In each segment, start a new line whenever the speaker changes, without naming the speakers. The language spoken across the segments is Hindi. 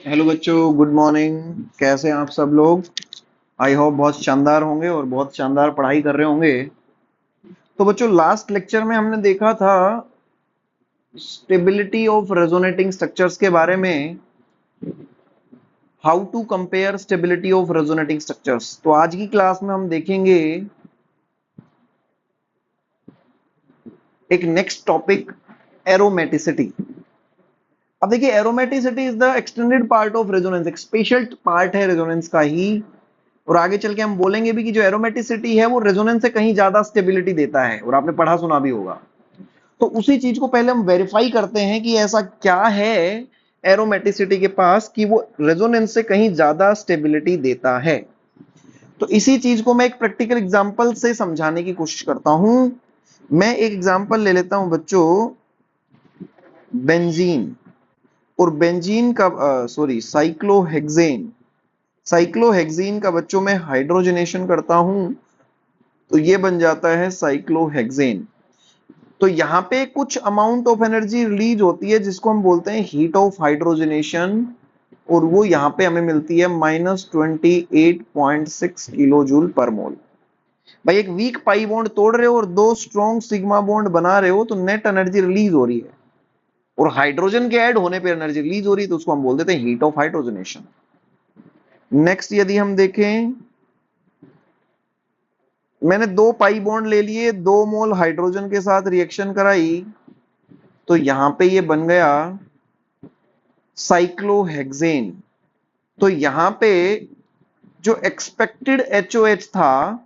हेलो बच्चों, गुड मॉर्निंग। कैसे हैं आप सब लोग? आई होप बहुत शानदार होंगे और बहुत शानदार पढ़ाई कर रहे होंगे। तो बच्चों, लास्ट लेक्चर में हमने देखा था स्टेबिलिटी ऑफ रेजोनेटिंग स्ट्रक्चर्स के बारे में। How to compare stability of resonating structures. तो आज की क्लास में हम देखेंगे एक नेक्स्ट टॉपिक, एरोमेटिसिटी। अब देखिए, aromaticity is the extended part of resonance, एक स्पेशल पार्ट है रेजोनेंस का ही। और आगे चल के हम बोलेंगे भी कि जो एरोमेटिसिटी है वो रेजोनेंस से कहीं ज्यादा स्टेबिलिटी देता है, और आपने पढ़ा सुना भी होगा। तो उसी चीज को पहले हम वेरीफाई करते हैं कि ऐसा क्या है एरोमेटिसिटी के पास कि वो रेजोनेंस से कहीं ज्यादा स्टेबिलिटी देता है। तो इसी चीज को मैं एक प्रैक्टिकल एग्जांपल से समझाने की कोशिश करता हूं। मैं एक एग्जांपल ले लेता हूं बच्चों, बेंजीन। और बेंजीन का सॉरी साइक्लोहेक्सेन। साइक्लोहेक्सीन का बच्चों में हाइड्रोजनेशन करता हूं तो ये बन जाता है साइक्लोहेक्सेन। तो यहाँ पे कुछ अमाउंट ऑफ एनर्जी रिलीज होती है जिसको हम बोलते हैं हीट ऑफ हाइड्रोजनेशन। और वो यहाँ पे हमें मिलती है -28.6 किलो जूल पर मोल। भाई, एक वीक पाई बॉन्ड तोड़ रहे हो और दो स्ट्रॉन्ग सिग्मा बॉन्ड बना रहे हो तो नेट एनर्जी रिलीज हो रही है। और हाइड्रोजन के ऐड होने पे एनर्जी रिलीज हो रही है, तो उसको हम बोल देते हैं हीट ऑफ हाइड्रोजनेशन। नेक्स्ट यदि हम देखें, मैंने दो पाई बॉन्ड ले लिए, 2 मोल हाइड्रोजन के साथ रिएक्शन कराई, तो यहां पे ये बन गया साइक्लोहेक्सेन। तो यहां पे जो एक्सपेक्टेड एचओएच था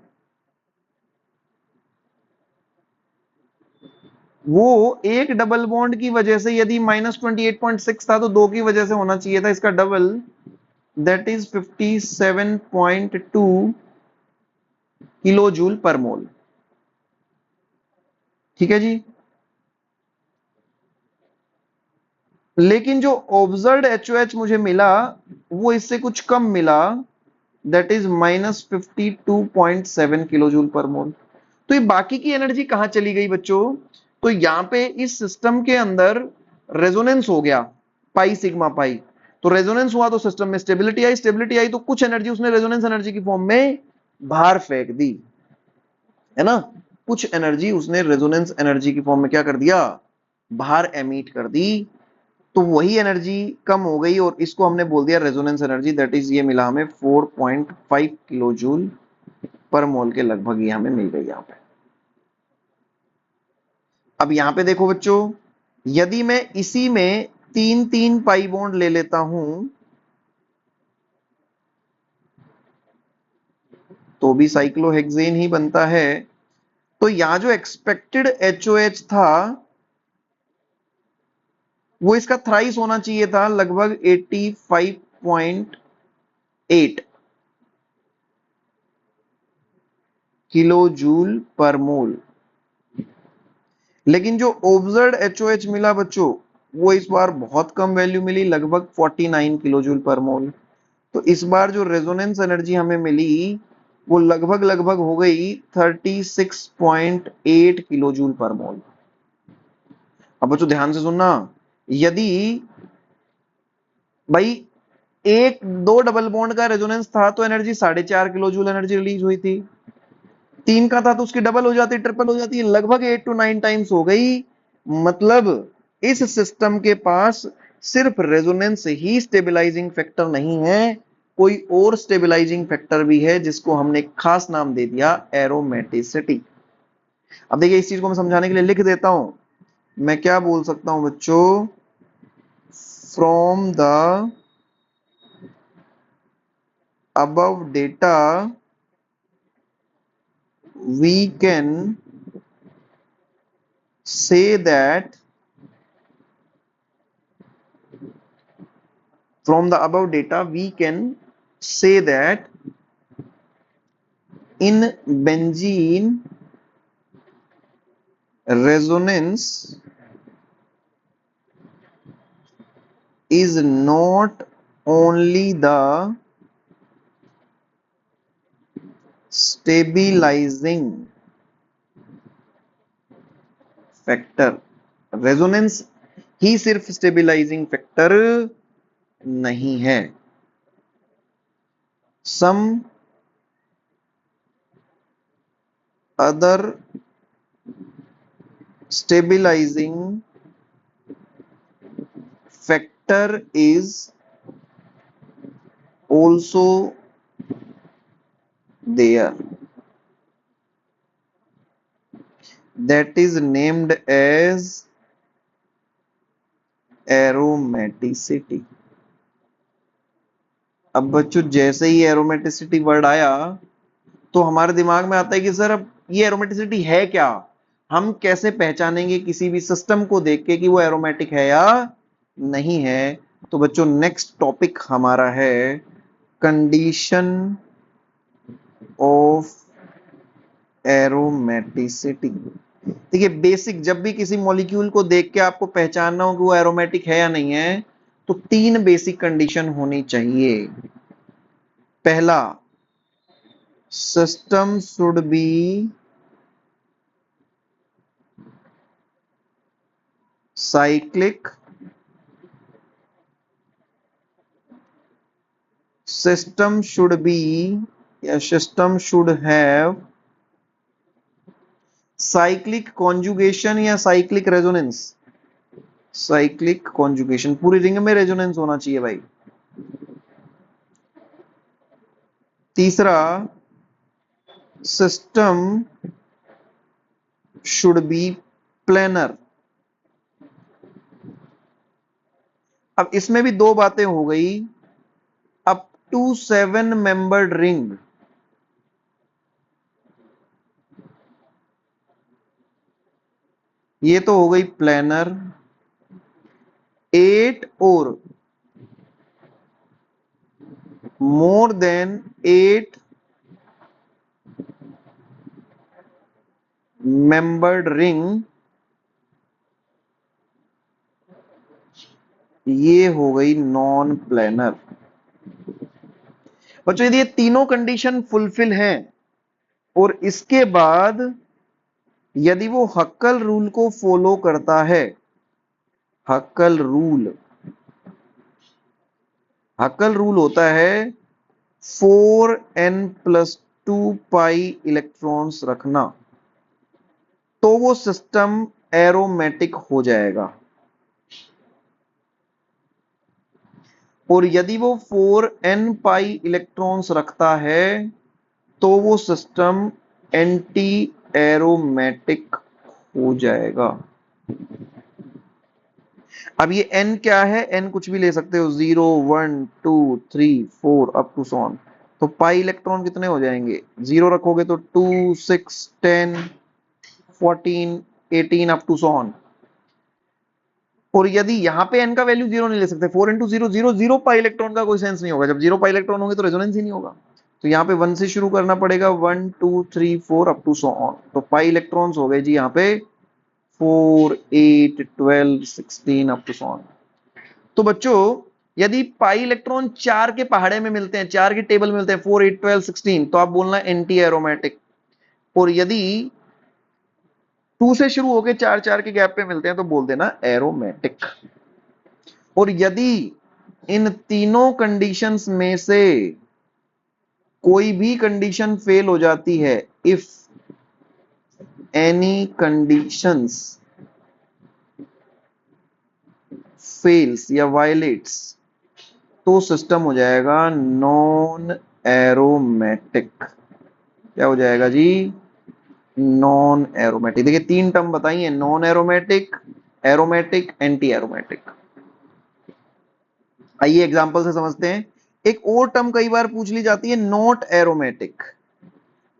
वो एक डबल बॉन्ड की वजह से, यदि -28.6 था तो दो की वजह से होना चाहिए था इसका double, that is 57.2 kilo joule per mole. ठीक है जी। लेकिन जो ऑब्जर्व्ड एचओएच मुझे मिला वो इससे कुछ कम मिला, that is -52.7 kilo joule per मोल। तो ये बाकी की एनर्जी कहां चली गई बच्चों? तो यहां पे इस सिस्टम के अंदर रेजोनेंस हो गया, पाई सिग्मा पाई। तो रेजोनेंस हुआ तो सिस्टम में स्टेबिलिटी आई, स्टेबिलिटी आई तो कुछ एनर्जी उसने रेजोनेंस एनर्जी की फॉर्म में बाहर फेंक दी, है ना। कुछ एनर्जी उसने रेजोनेंस एनर्जी की फॉर्म में क्या कर दिया? बाहर एमिट कर दी। तो वही एनर्जी कम हो गई और इसको हमने बोल दिया रेजोनेंस एनर्जी, दैट इज ये मिला हमें 4.5 किलो जूल पर मोल के लगभग ये हमें मिल गई यहां पे। अब यहां पे देखो बच्चों, यदि मैं इसी में तीन तीन पाई बॉन्ड ले लेता हूं तो भी साइक्लोहेक्सेन ही बनता है। तो यहां जो एक्सपेक्टेड एचओएच था वो इसका थ्राइस होना चाहिए था, लगभग 85.8 किलो जूल पर मोल। लेकिन जो ऑब्जर्व्ड एचओएच मिला बच्चों वो इस बार बहुत कम वैल्यू मिली, लगभग 49 किलो जूल पर मोल। तो इस बार जो रेजोनेंस एनर्जी हमें मिली वो लगभग लगभग हो गई 36.8 किलो जूल पर मोल। अब बच्चों ध्यान से सुनना, यदि भाई एक दो डबल बॉन्ड का रेजोनेंस था तो energy 4.5 kilo joule energy release हुई थी। तीन का था तो उसकी डबल हो जाती, ट्रिपल हो जाती, लगभग 8 to 9 टाइम्स हो गई। मतलब इस सिस्टम के पास सिर्फ रेजोनेंस ही स्टेबलाइजिंग फैक्टर नहीं है, कोई और स्टेबलाइजिंग फैक्टर भी है जिसको हमने एक खास नाम दे दिया एरोमेटिसिटी। अब देखिए, इस चीज को मैं समझाने के लिए लिख देता हूं। मैं क्या बोल सकता हूं बच्चों? From the above data we can say that from the above data we can say that in benzene resonance is not only the stabilizing factor, resonance ही सिर्फ स्टेबिलाईजिंग फैक्टर नहीं है। Some other stabilizing factor is also there, that is named as aromaticity। अब बच्चों जैसे ही एरोमेटिसिटी वर्ड आया तो हमारे दिमाग में आता है कि सर अब ये एरोमेटिसिटी है क्या, हम कैसे पहचानेंगे किसी भी सिस्टम को देख के कि वो एरोमेटिक है या नहीं है। तो बच्चों नेक्स्ट टॉपिक हमारा है कंडीशन ऑफ एरोमेटिसिटी। देखिए बेसिक, जब भी किसी मॉलिक्यूल को देख के आपको पहचानना हो कि वो एरोमेटिक है या नहीं है, तो तीन बेसिक कंडीशन होनी चाहिए। पहला, system should be cyclic, system should be या system should have cyclic conjugation या साइक्लिक रेजोनेंस। साइक्लिक कॉन्जुगेशन, पूरी रिंग में रेजोनेंस होना चाहिए भाई। तीसरा, सिस्टम शुड बी प्लेनर। अब इसमें भी दो बातें हो गई। अप टू 7 मेंबर्ड रिंग, ये तो हो गई प्लेनर। 8 और मोर देन 8 मेंबर्ड रिंग, ये हो गई नॉन प्लेनर। बच्चों यदि ये तीनों कंडीशन फुलफिल हैं और इसके बाद यदि वो हक्कल रूल को फॉलो करता है, हक्कल रूल, हक्कल रूल होता है 4n+2 पाई इलेक्ट्रॉन्स रखना, तो वो सिस्टम एरोमेटिक हो जाएगा। और यदि वो 4n पाई इलेक्ट्रॉन्स रखता है तो वो सिस्टम एंटी एरोमेटिक हो जाएगा। अब ये n क्या है, n कुछ भी ले सकते हो, 0 1 2 3 4 अप टू सो ऑन। तो पाई इलेक्ट्रॉन कितने हो जाएंगे, 0 रखोगे तो 2 6 10 14 18 अप टू सो ऑन। और यदि यहां पे n का वैल्यू 0 नहीं ले सकते, 4 इंटू 0 0 0 पाई इलेक्ट्रॉन का कोई सेंस नहीं होगा, जब 0 पाई इलेक्ट्रॉन होंगे तो रेजोनेंस ही नहीं होगा। तो यहाँ पे 1 से शुरू करना पड़ेगा, 1 2 3 4 अप टू सो ऑन। तो पाई इलेक्ट्रॉन्स हो गए जी यहाँ पे 4 8 12 16 अप टू सो ऑन। तो बच्चों यदि पाई इलेक्ट्रॉन 4 के पहाड़े में मिलते हैं, 4 के टेबल में मिलते हैं, 4 8 12 16, तो आप बोलना एंटी एरोमेटिक। और यदि 2 से शुरू होकर 4 4 के गैप पे मिलते हैं तो बोल देना एरोमेटिक। और यदि इन तीनों कंडीशंस में से कोई भी कंडीशन फेल हो जाती है, इफ एनी कंडीशंस फेल्स या वायलेट्स, तो सिस्टम हो जाएगा नॉन एरोमेटिक। क्या हो जाएगा जी, नॉन एरोमेटिक। देखिए तीन टर्म बताइए, non aromatic, aromatic, anti aromatic. आइए एग्जांपल से समझते हैं। एक और टर्म कई बार पूछ ली जाती है, नॉट एरोमेटिक।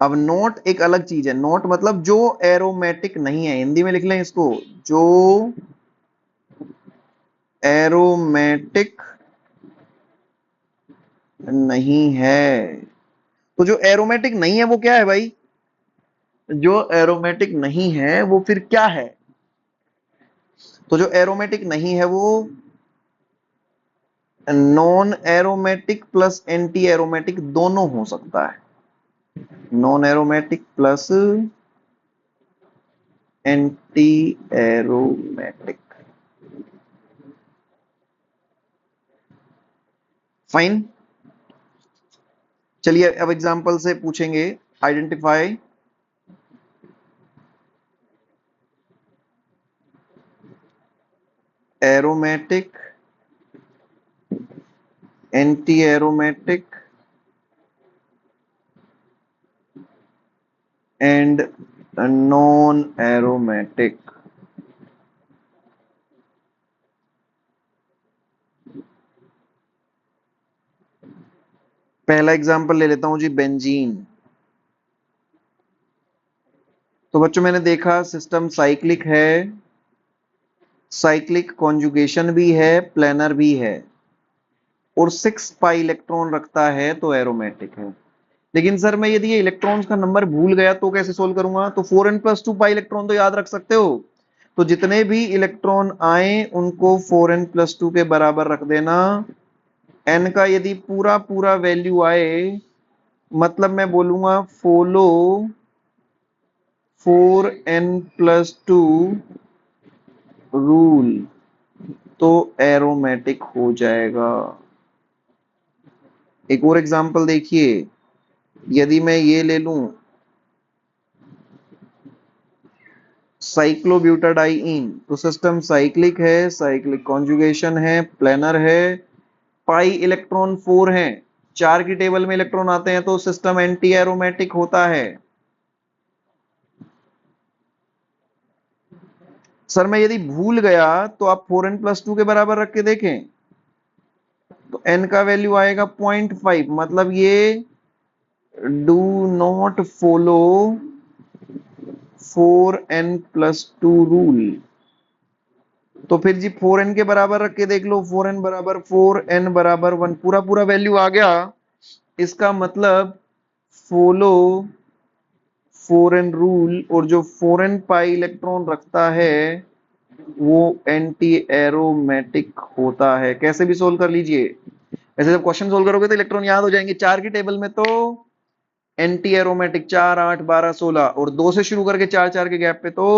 अब नॉट एक अलग चीज है, नॉट मतलब जो एरोमेटिक नहीं है, हिंदी में लिख लें इसको, जो एरोमेटिक नहीं है। तो जो एरोमेटिक नहीं है वो क्या है भाई, जो एरोमेटिक नहीं है वो फिर क्या है। तो जो एरोमेटिक नहीं है वो non aromatic plus anti aromatic दोनों हो सकता है। Non aromatic plus anti aromatic. Fine. चलिए अब एग्जांपल से पूछेंगे, identify aromatic, anti aromatic and non aromatic. पहला एग्जांपल ले लेता हूं जी, बेंजीन। तो बच्चों मैंने देखा सिस्टम साइक्लिक है, साइक्लिक कॉन्जुगेशन भी है, प्लेनर भी है, और 6 पाई इलेक्ट्रॉन रखता है तो एरोमेटिक है। लेकिन सर मैं यदि ये इलेक्ट्रॉन्स का नंबर भूल गया तो कैसे सोल्व करूंगा? तो 4n+2 पाई इलेक्ट्रॉन तो याद रख सकते हो। तो जितने भी इलेक्ट्रॉन आए उनको 4n+2 के बराबर रख देना। n का यदि पूरा पूरा वैल्यू आए, मतलब मैं बोलूंगा फॉलो 4n+2 रूल, तो एरोमेटिक हो जाएगा। एक और एग्जांपल देखिए, यदि मैं ये ले लूं साइक्लोब्यूटाडाइइन, तो सिस्टम साइक्लिक है, साइक्लिक कॉन्जुगेशन है, प्लेनर है, पाई इलेक्ट्रॉन 4 हैं, 4 की टेबल में इलेक्ट्रॉन आते हैं तो सिस्टम एंटी एरोमेटिक होता है। सर मैं यदि भूल गया तो आप 4n+2 के बराबर रख के देखें, तो n का वैल्यू आएगा 0.5, मतलब ये do not follow 4n+2 rule. तो फिर जी 4n के बराबर रख के देख लो, 4n बराबर 4, n बराबर 1, पूरा पूरा वैल्यू आ गया। इसका मतलब फॉलो 4n रूल, और जो 4n पाई इलेक्ट्रॉन रखता है वो एंटी एरोमेटिक होता है। कैसे भी सोल्व कर लीजिए, ऐसे जब क्वेश्चन सोल्व करोगे तो इलेक्ट्रॉन याद हो जाएंगे। 4 की टेबल में तो एंटी एरोमेटिक 4, 8, 12, 16, और 2 से शुरू करके 4 4 के गैप पे तो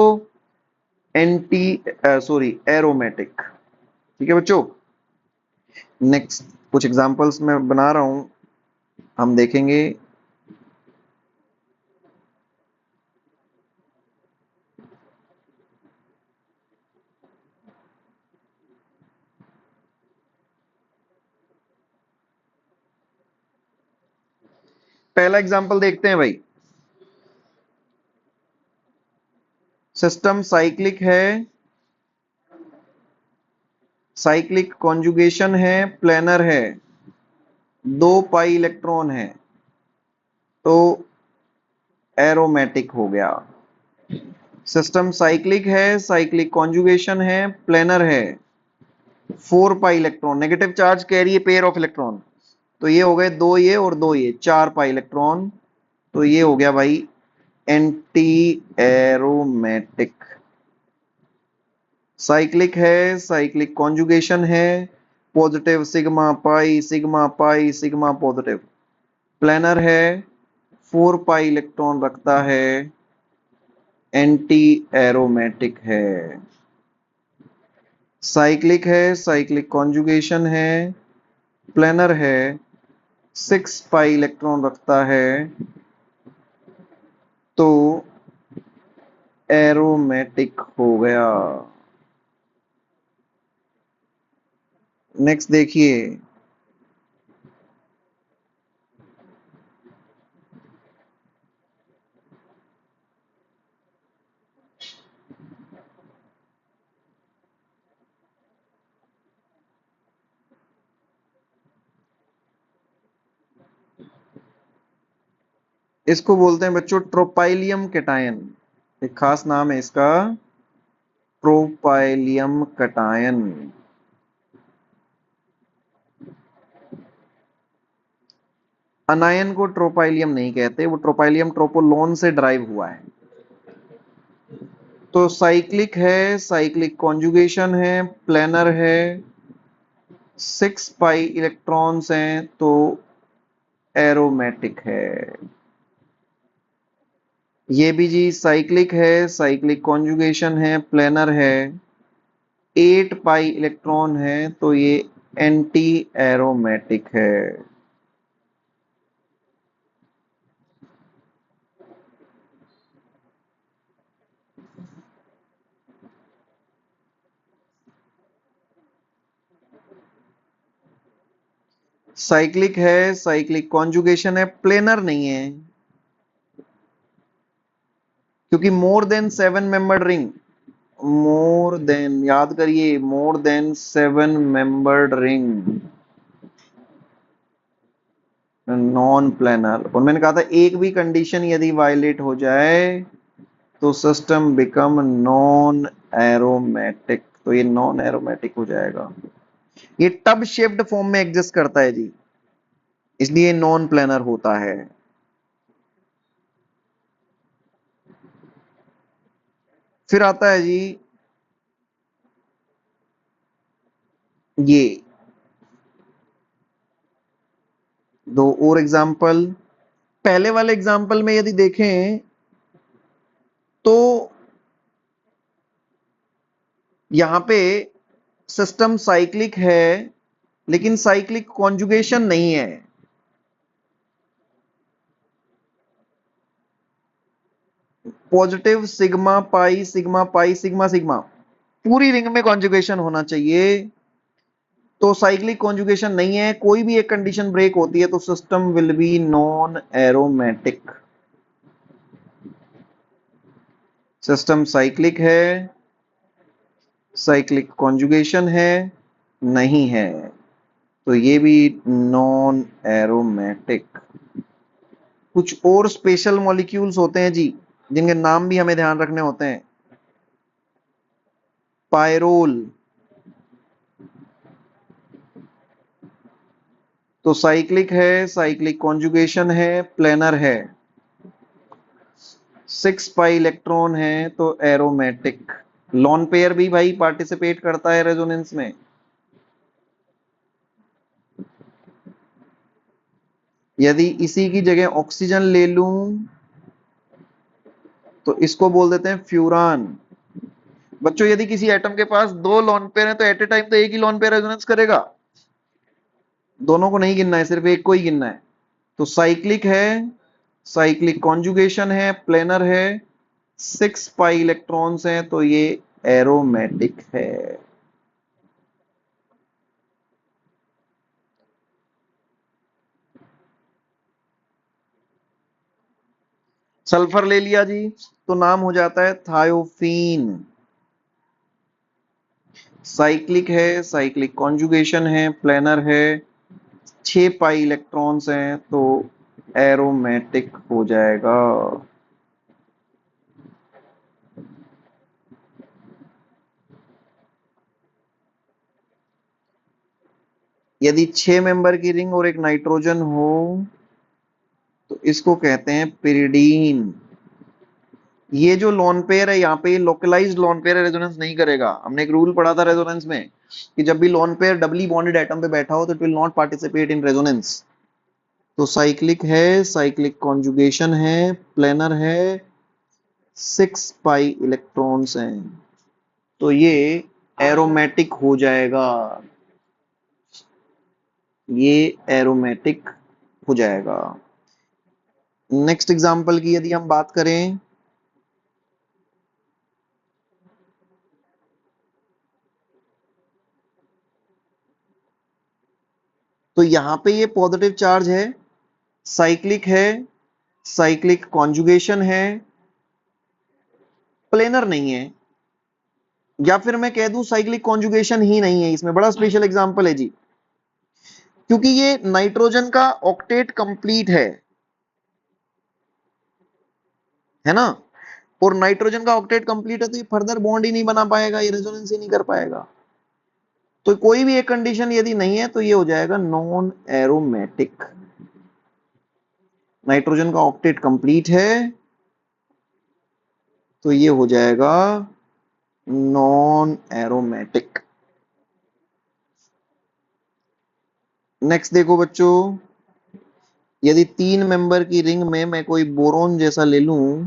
एंटी सॉरी एरोमेटिक। ठीक है बच्चों, नेक्स्ट कुछ एग्जांपल्स मैं बना रहा हूं, हम देखेंगे। पहला एग्जांपल देखते हैं भाई, सिस्टम साइक्लिक है, साइक्लिक कॉन्जुगेशन है, प्लेनर है, 2 पाई इलेक्ट्रॉन है तो एरोमेटिक हो गया। सिस्टम साइक्लिक है, साइक्लिक कॉन्जुगेशन है, प्लेनर है, 4 pi electron, negative charge carry a pair of electron, तो ये हो गए 2 ये और 2 ये, 4 पाई इलेक्ट्रॉन, तो ये हो गया भाई एंटी एरोमेटिक। साइक्लिक है, साइक्लिक कॉन्जुगेशन है, positive sigma pi, sigma pi, sigma positive, planar है, 4 पाई इलेक्ट्रॉन रखता है, एंटी एरोमेटिक है। साइक्लिक है, साइक्लिक कॉन्जुगेशन है, प्लेनर है, 6 पाई इलेक्ट्रॉन रखता है तो एरोमेटिक हो गया। नेक्स्ट देखिए, इसको बोलते हैं बच्चों ट्रोपाइलियम कैटायन, एक खास नाम है इसका, ट्रोपाइलियम कैटायन। अनायन को ट्रोपाइलियम नहीं कहते, वो ट्रोपाइलियम ट्रोपोलोन से ड्राइव हुआ है। तो साइक्लिक है, साइक्लिक कॉन्जुगेशन है, प्लेनर है, 6 पाई इलेक्ट्रॉन्स हैं तो एरोमेटिक है। ये भी जी साइक्लिक है, साइक्लिक कॉन्जुगेशन है, प्लेनर है, 8 पाई इलेक्ट्रॉन है तो ये एंटी एरोमेटिक है। साइक्लिक है, साइक्लिक कॉन्जुगेशन है, प्लेनर नहीं है, क्योंकि more than 7 membered ring, more than, याद करिए, more than 7 membered ring non planar. और मैंने कहा था एक भी कंडीशन यदि वायलेट हो जाए तो सिस्टम बिकम नॉन एरोमेटिक, तो ये नॉन एरोमेटिक हो जाएगा। ये टब शेप्ड फॉर्म में एग्जिस्ट करता है जी, इसलिए नॉन प्लेनर होता है। फिर आता है जी ये दो और एग्जाम्पल। पहले वाले एग्जाम्पल में यदि देखें तो यहां पे सिस्टम साइक्लिक है लेकिन साइक्लिक कॉन्जुगेशन नहीं है। Positive sigma pi sigma pi sigma sigma पूरी रिंग में कॉन्जुगेशन होना चाहिए, तो साइक्लिक कॉन्जुगेशन नहीं है। कोई भी एक कंडीशन ब्रेक होती है तो system will be non aromatic. System cyclic है, साइक्लिक कॉन्जुगेशन है, नहीं है, तो ये भी नॉन एरोमेटिक। कुछ और स्पेशल मॉलिक्यूल्स होते हैं जी जिनके नाम भी हमें ध्यान रखने होते हैं। पायरोल, तो साइक्लिक है, साइक्लिक कॉन्जुगेशन है, प्लेनर है। 6 पाई इलेक्ट्रॉन है तो एरोमेटिक। लॉन पेयर भी भाई पार्टिसिपेट करता है रेजोनेंस में। यदि इसी की जगह ऑक्सीजन ले लूं तो इसको बोल देते हैं फ्यूरान। बच्चों यदि किसी एटम के पास 2 लॉन पेयर है तो एट ए टाइम तो एक ही लॉन पेयर रेजोनेंस करेगा, दोनों को नहीं गिनना है, सिर्फ एक को ही गिनना है। तो साइक्लिक है, साइक्लिक कॉन्जुगेशन है, प्लेनर है, 6 पाई इलेक्ट्रॉन्स हैं तो ये एरोमेटिक है। सल्फर ले लिया जी तो नाम हो जाता है थायोफीन। साइक्लिक है, साइक्लिक कॉन्जुगेशन है, प्लेनर है, 6 पाई इलेक्ट्रॉन्स हैं तो एरोमेटिक हो जाएगा। यदि 6 मेंबर की रिंग और एक नाइट्रोजन हो तो इसको कहते हैं पिरिडीन। ये जो लोन पेयर है यहाँ पे लोकलाइज्ड लोन पेयर रेजोनेंस नहीं करेगा। हमने एक रूल पढ़ा था रेजोनेंस में कि जब भी lone pair doubly bonded atom पे बैठा हो तो it will not participate in resonance. तो साइक्लिक है, साइक्लिक कॉन्जुगेशन है, प्लेनर है, 6 पाई इलेक्ट्रॉन्स हैं तो ये एरोमेटिक हो जाएगा। ये एरोमेटिक हो जाएगा। नेक्स्ट एग्जांपल की यदि हम बात करें तो यहां पे ये पॉजिटिव चार्ज है, साइक्लिक है, साइक्लिक कॉन्जुगेशन है, प्लेनर नहीं है, या फिर मैं कह दूं साइक्लिक कॉन्जुगेशन ही नहीं है। इसमें बड़ा स्पेशल एग्जांपल है जी, क्योंकि ये नाइट्रोजन का ऑक्टेट कंप्लीट है ना, और नाइट्रोजन का ऑक्टेट कंप्लीट है तो ये फर्दर बॉन्ड ही नहीं बना पाएगा, ये रेजोनेंस ही नहीं कर पाएगा। तो कोई भी एक कंडीशन यदि नहीं है तो ये हो जाएगा नॉन एरोमेटिक। नाइट्रोजन का ऑक्टेट कंप्लीट है तो ये हो जाएगा नॉन एरोमेटिक। नेक्स्ट देखो बच्चों, यदि 3 मेंबर की रिंग में मैं कोई बोरोन जैसा ले लूं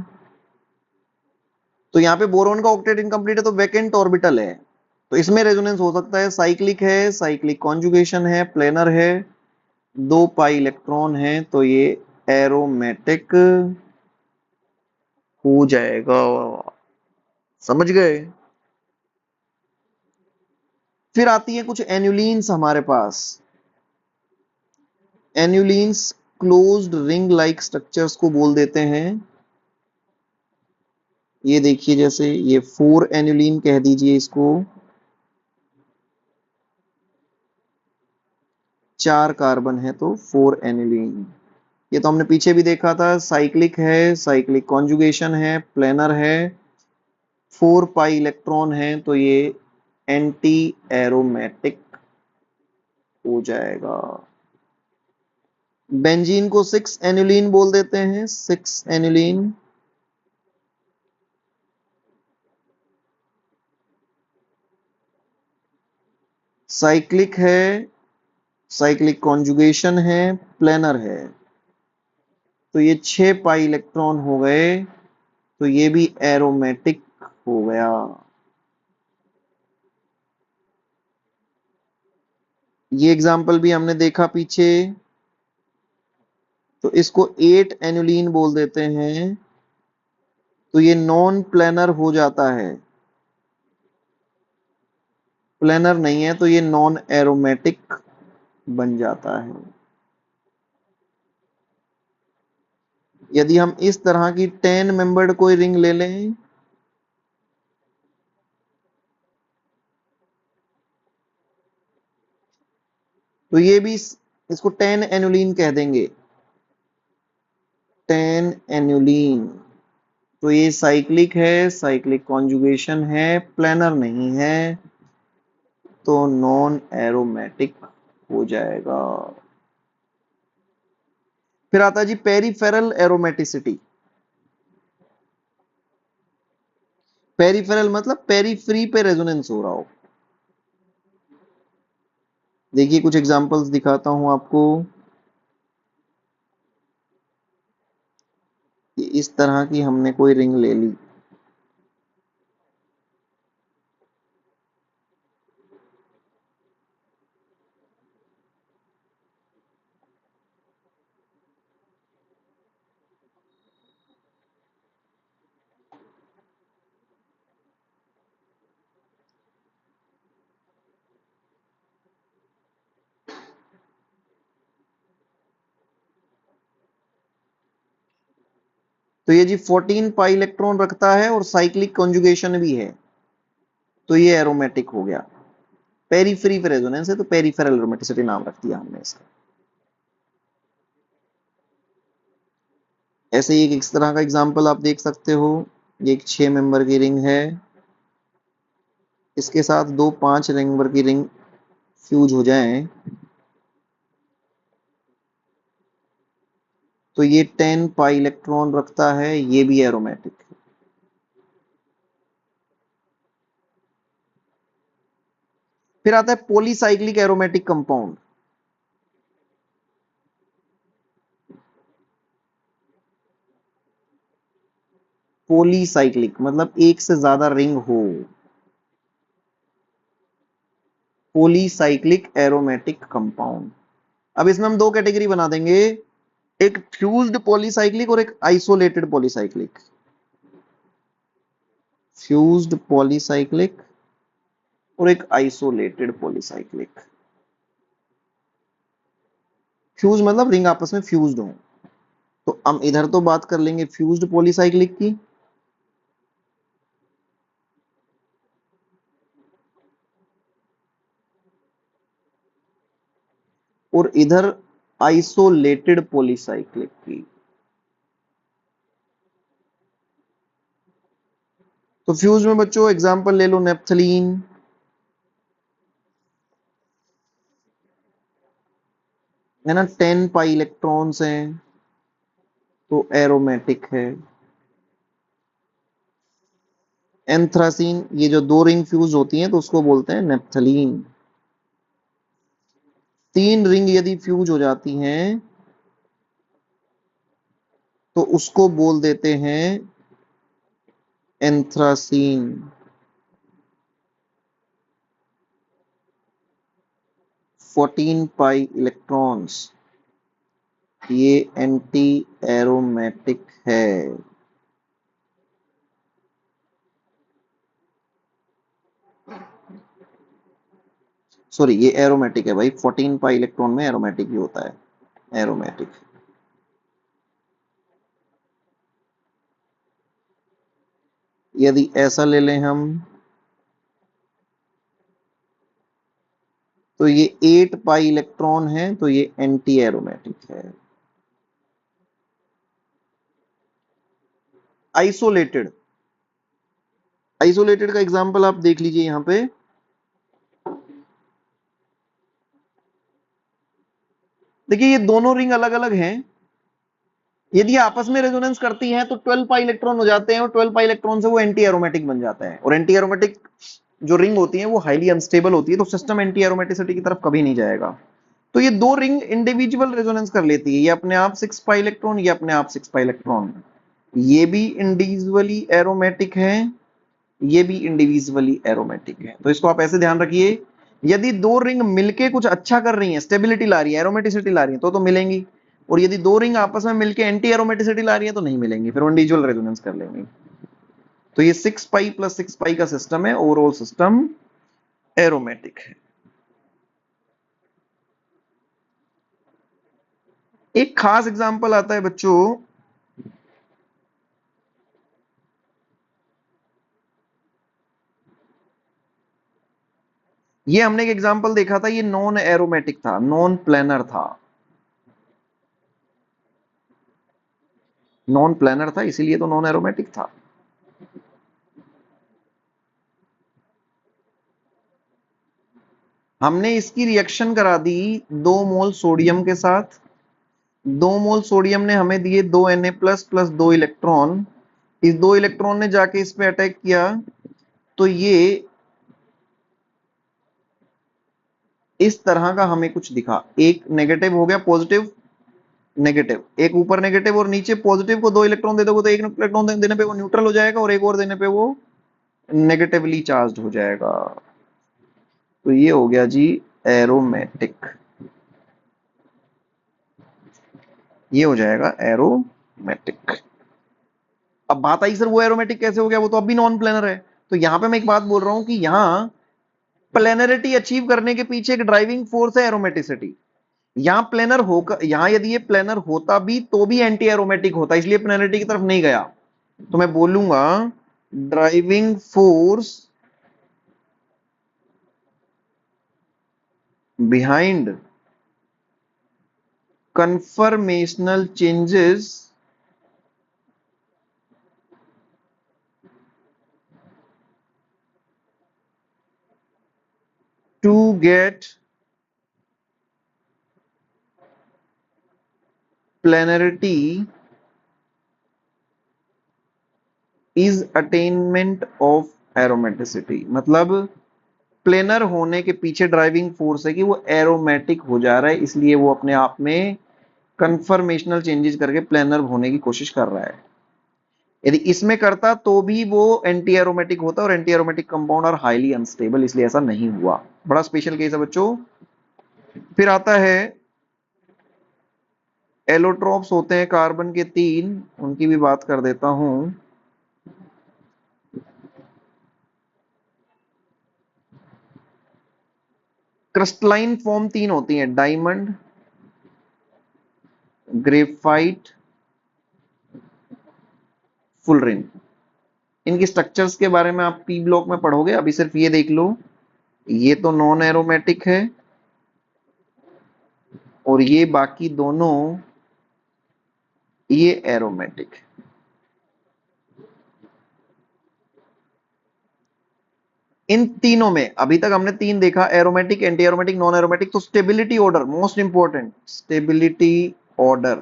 तो यहां पे बोरोन का ऑक्टेट इनकम्प्लीट है तो वैकेंट ऑर्बिटल है। तो इसमें रेजोनेंस हो सकता है साइक्लिक है, साइक्लिक कॉन्जुगेशन है, प्लेनर है, 2 पाई इलेक्ट्रॉन है, तो ये एरोमेटिक हो जाएगा। समझ गए? फिर आती है कुछ एन्युलीन्स हमारे पास। एन्युलीन्स क्लोज्ड रिंग लाइक स्ट्रक्चर्स को बोल देते हैं। ये देखिए, जैसे ये 4 एन्युलीन कह दीजिए इसको, 4 कार्बन है तो 4 एनिलीन। ये तो हमने पीछे भी देखा था, साइक्लिक है, साइक्लिक कॉन्जुगेशन है, प्लेनर है, 4 पाई इलेक्ट्रॉन है, तो ये एंटी एरोमेटिक हो जाएगा। बेंजीन को 6 एनिलीन बोल देते हैं, 6 एनिलीन। साइक्लिक है, साइक्लिक कॉन्जुगेशन है, प्लेनर है, तो ये 6 पाई इलेक्ट्रॉन हो गए, तो ये भी एरोमेटिक हो गया। ये एग्जाम्पल भी हमने देखा पीछे, तो इसको 8 एनुलीन बोल देते हैं, तो ये नॉन प्लेनर हो जाता है। प्लेनर नहीं है तो ये नॉन एरोमेटिक बन जाता है। यदि हम इस तरह की 10 मेंबर्ड कोई रिंग ले लें, तो ये भी इसको 10 एनुलीन कह देंगे, 10 एनुलीन। तो ये साइक्लिक है, साइक्लिक कॉन्जुगेशन है, प्लेनर नहीं है, तो नॉन एरोमेटिक हो जाएगा। फिर आता है जी पेरिफेरल एरोमेटिसिटी। पेरिफेरल मतलब पेरीफ्री पे रेजोनेंस हो रहा हो। देखिए कुछ एग्जांपल्स दिखाता हूं आपको। इस तरह की हमने कोई रिंग ले ली, तो ये जी 14 पाई इलेक्ट्रॉन रखता है और साइक्लिक कॉन्जुगेशन भी है, तो ये एरोमेटिक हो गया। पेरीफ्री पे रेजोनेंस है तो पेरिफेरल एरोमेटिसिटी नाम रख दिया हमने इसका। ऐसे ही एक इस तरह का एग्जांपल आप देख सकते हो। ये एक 6 मेंबर की रिंग है, इसके साथ दो 5 मेंबर की रिंग फ्यूज हो जाएं, तो ये 10 पाई इलेक्ट्रॉन रखता है, ये भी एरोमेटिक है। फिर आता है पॉलीसाइक्लिक एरोमेटिक कंपाउंड। पॉलीसाइक्लिक मतलब एक से ज्यादा रिंग हो। Polycyclic aromatic compound. अब इसमें हम दो कैटेगरी बना देंगे, एक फ्यूज्ड पॉलीसाइक्लिक और एक आइसोलेटेड पॉलीसाइक्लिक। फ्यूज्ड पॉलीसाइक्लिक और एक आइसोलेटेड पॉलीसाइक्लिक। फ्यूज मतलब रिंग आपस में फ्यूज्ड हो। तो हम इधर तो बात कर लेंगे फ्यूज्ड पॉलीसाइक्लिक की, और इधर आइसोलेटेड पॉलीसाइक्लिक की। तो फ्यूज में बच्चों एग्जांपल ले लो, नेप्थलीन है ना, 10 पाई इलेक्ट्रॉन्स हैं, तो एरोमेटिक है। एंथ्रासीन, ये जो दो रिंग फ्यूज होती हैं तो उसको बोलते हैं नेप्थलीन। 3 रिंग यदि फ्यूज हो जाती हैं तो उसको बोल देते हैं एंथ्रासीन। 14 पाई इलेक्ट्रॉन्स, ये एंटी एरोमेटिक है। सॉरी, ये एरोमेटिक है भाई, 14 पाई इलेक्ट्रॉन में एरोमेटिक ही होता है, एरोमेटिक। यदि ऐसा ले लें हम, तो ये 8 पाई इलेक्ट्रॉन है, तो ये एंटी एरोमेटिक है। आइसोलेटेड, आइसोलेटेड का एग्जांपल आप देख लीजिए यहां पे। देखिए ये दोनों रिंग अलग अलग हैं, यदि आपस में रेजोनेंस करती हैं तो 12 पाई इलेक्ट्रॉन हो जाते हैं, और 12 पाई इलेक्ट्रॉन से वो एंटी एरोमेटिक बन जाते हैं। और एंटी एरोमेटिक जो रिंग होती है वो हाईली अनस्टेबल होती है, तो सिस्टम एंटी एरोमेटिसिटी की तरफ कभी नहीं जाएगा। तो ये दो रिंग इंडिविजुअल रेजोनेंस कर लेती है, ये अपने आप 6 पाई इलेक्ट्रॉन, ये अपने आप 6 पाई इलेक्ट्रॉन, ये भी इंडिविजुअली एरोमेटिक है, ये भी इंडिविजुअली एरोमेटिक है। तो इसको आप ऐसे ध्यान रखिए, यदि दो रिंग मिलके कुछ अच्छा कर रही हैं, स्टेबिलिटी ला रही है, एरोमेटिसिटी ला रही है, तो मिलेंगी। और यदि दो रिंग आपस में मिलके एंटी एरोमेटिसिटी ला रही है तो नहीं मिलेंगी, फिर इंडिविजुअल रेजोनेंस कर लेंगे। तो ये 6 पाई प्लस 6 पाई का सिस्टम है, ओवरऑल सिस्टम एरोमेटिक है। एक खास एग्जांपल आता है बच्चों, ये हमने एक एग्जांपल देखा था, ये नॉन एरोमेटिक था, नॉन प्लेनर था, नॉन प्लेनर था इसीलिए तो नॉन एरोमेटिक था। हमने इसकी रिएक्शन करा दी 2 मोल सोडियम के साथ, 2 मोल सोडियम ने हमें दिए 2 Na प्लस प्लस 2 इलेक्ट्रॉन, इस 2 इलेक्ट्रॉन ने जाके इस पे अटैक किया, तो ये इस तरह का हमें कुछ दिखा, एक नेगेटिव हो गया, पॉजिटिव नेगेटिव, एक ऊपर नेगेटिव और नीचे पॉजिटिव को 2 इलेक्ट्रॉन दे दोगे तो एक इलेक्ट्रॉन देने पे वो न्यूट्रल हो जाएगा, और एक और देने पे वो नेगेटिवली चार्ज हो जाएगा। तो ये हो गया जी एरोमेटिक, ये हो जाएगा एरोमेटिक। अब बात आई सर वो एरोमेटिक कैसे हो गया, वो तो अब भी नॉन प्लेनर है। तो यहां पे मैं एक बात बोल रहा हूं कि यहां प्लेनरिटी अचीव करने के पीछे एक ड्राइविंग फोर्स है एरोमेटिसिटी। यहां प्लेनर होकर, यहां यदि ये प्लेनर होता भी तो भी एंटी एरोमेटिक होता, इसलिए प्लेनरिटी की तरफ नहीं गया। तो मैं बोलूंगा driving force behind conformational changes to get planarity is attainment of aromaticity। मतलब प्लेनर होने के पीछे ड्राइविंग फोर्स है कि वो एरोमेटिक हो जा रहा है, इसलिए वो अपने आप में कन्फर्मेशनल चेंजेस करके प्लेनर होने की कोशिश कर रहा है। यदि इसमें करता तो भी वो एंटी एरोमेटिक होता, और anti aromatic compound are highly unstable, इसलिए ऐसा नहीं हुआ। बड़ा स्पेशल केस है बच्चों। फिर आता है एलोट्रोप्स होते हैं कार्बन के 3, उनकी भी बात कर देता हूं। क्रिस्टलाइन फॉर्म 3 होती है, डायमंड, ग्रेफाइट, फुलरिन। इनकी स्ट्रक्चर्स के बारे में आप पी ब्लॉक में पढ़ोगे, अभी सिर्फ ये देख लो, ये तो नॉन एरोमेटिक है, और ये बाकी दोनों ये एरोमेटिक। इन तीनों में अभी तक हमने 3 देखा, aromatic, anti aromatic, non aromatic. तो stability order most important, stability order.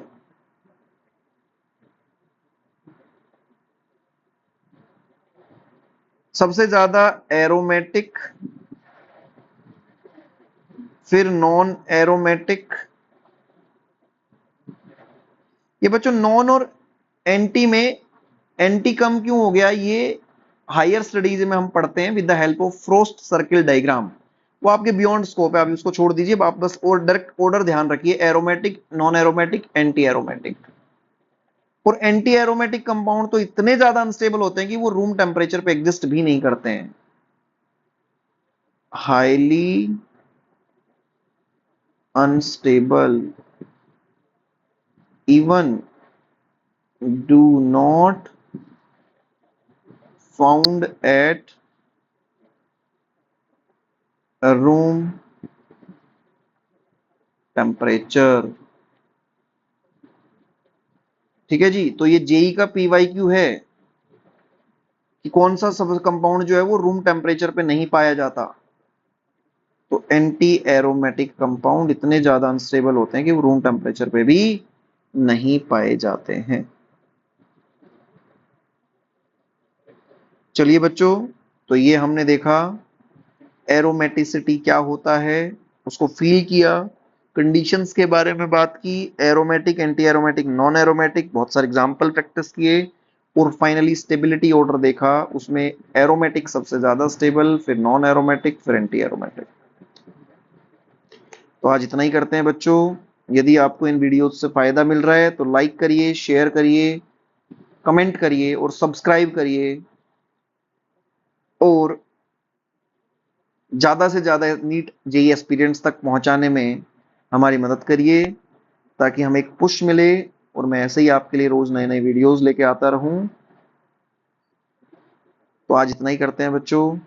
सबसे ज्यादा एरोमेटिक, फिर नॉन एरोमेटिक। ये बच्चों नॉन और एंटी में एंटी कम क्यों हो गया, ये हायर स्टडीज में हम पढ़ते हैं with the help of frost circle diagram. वो आपके बियॉन्ड स्कोप है, आप उसको छोड़ दीजिए, आप बस और डायरेक्ट ऑर्डर ध्यान रखिए, aromatic, non aromatic, anti aromatic. और एंटी एरोमेटिक कंपाउंड तो इतने ज्यादा अनस्टेबल होते हैं कि वो रूम टेम्परेचर पे एग्जिस्ट भी नहीं करते हैं। Highly unstable, even do not found at room temperature. ठीक है जी, तो ये जेई का पीवाईक्यू है कि कौन सा सब कंपाउंड जो है वो रूम टेम्परेचर पे नहीं पाया जाता। तो एंटी एरोमेटिक कंपाउंड इतने ज्यादा अनस्टेबल होते हैं कि वो रूम टेम्परेचर पे भी नहीं पाए जाते हैं। चलिए बच्चों, तो ये हमने देखा एरोमेटिसिटी क्या होता है, उसको फील किया, कंडीशंस के बारे में बात की, aromatic, anti aromatic, non aromatic, बहुत सारे एग्जांपल प्रैक्टिस किए, और फाइनली स्टेबिलिटी ऑर्डर देखा, उसमें एरोमेटिक सबसे ज्यादा स्टेबल, फिर नॉन एरोमेटिक, फिर एंटी एरोमेटिक। तो आज इतना ही करते हैं बच्चों। यदि आपको इन वीडियोस से फायदा मिल रहा है तो लाइक करिए, शेयर करिए, कमेंट करिए और सब्सक्राइब करिए, और ज्यादा से ज्यादा नीट जेई एस्पिरेंट्स तक पहुंचाने में हमारी मदद करिए, ताकि हमें एक पुश मिले और मैं ऐसे ही आपके लिए रोज नए नए वीडियोस लेके आता रहूं। तो आज इतना ही करते हैं बच्चों।